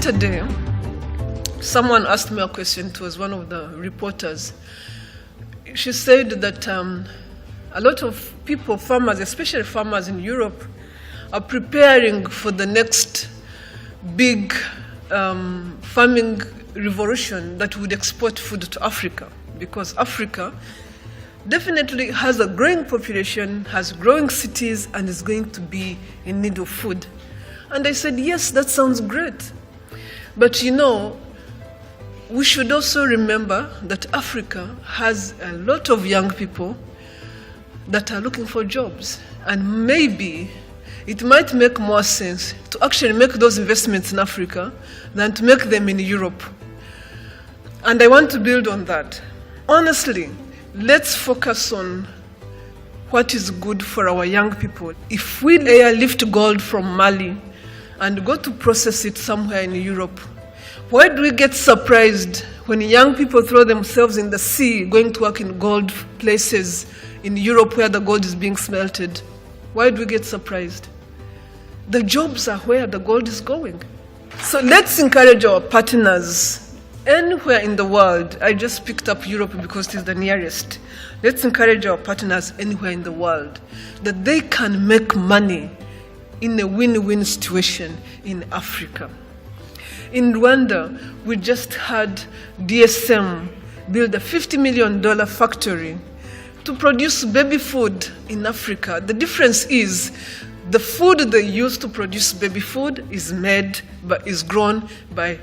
Yesterday, someone asked me a question. It was one of the reporters. She said that a lot of people, farmers, especially farmers in Europe, are preparing for the next big farming revolution that would export food to Africa, because Africa definitely has a growing population, has growing cities, and is going to be in need of food. And I said, yes, that sounds great. But you know, we should also remember that Africa has a lot of young people that are looking for jobs. And maybe it might make more sense to actually make those investments in Africa than to make them in Europe. And I want to build on that. Honestly, let's focus on what is good for our young people. If we airlift gold from Mali and go to process it somewhere in Europe, why do we get surprised when young people throw themselves in the sea going to work in gold places in Europe where the gold is being smelted? Why do we get surprised? The jobs are where the gold is going. So let's encourage our partners anywhere in the world. I just picked up Europe because it is the nearest. Let's encourage our partners anywhere in the world that they can make money in a win-win situation in Africa. In Rwanda, we just had DSM build a $50 million factory to produce baby food in Africa. The difference is the food they use to produce baby food is grown by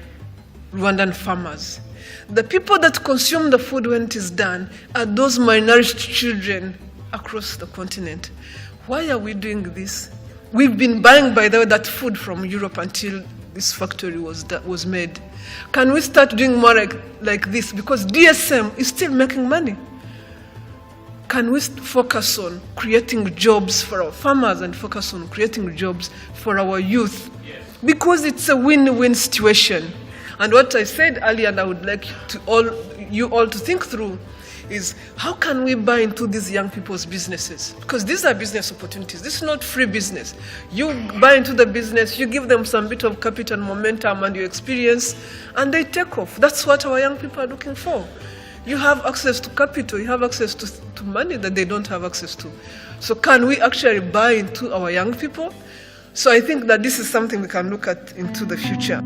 Rwandan farmers. The people that consume the food when it is done are those malnourished children across the continent. Why are we doing this? We've been buying, by the way, that food from Europe until this factory was made. Can we start doing more like this? Because DSM is still making money. Can we focus on creating jobs for our farmers and focus on creating jobs for our youth? Yes. Because it's a win-win situation. And what I said earlier, and I would like you all to think through, is how can we buy into these young people's businesses? Because these are business opportunities. This is not free business. You buy into the business, you give them some bit of capital, momentum, and your experience, and they take off. That's what our young people are looking for. You have access to capital, you have access to money that they don't have access to. So can we actually buy into our young people? So I think that this is something we can look at into the future.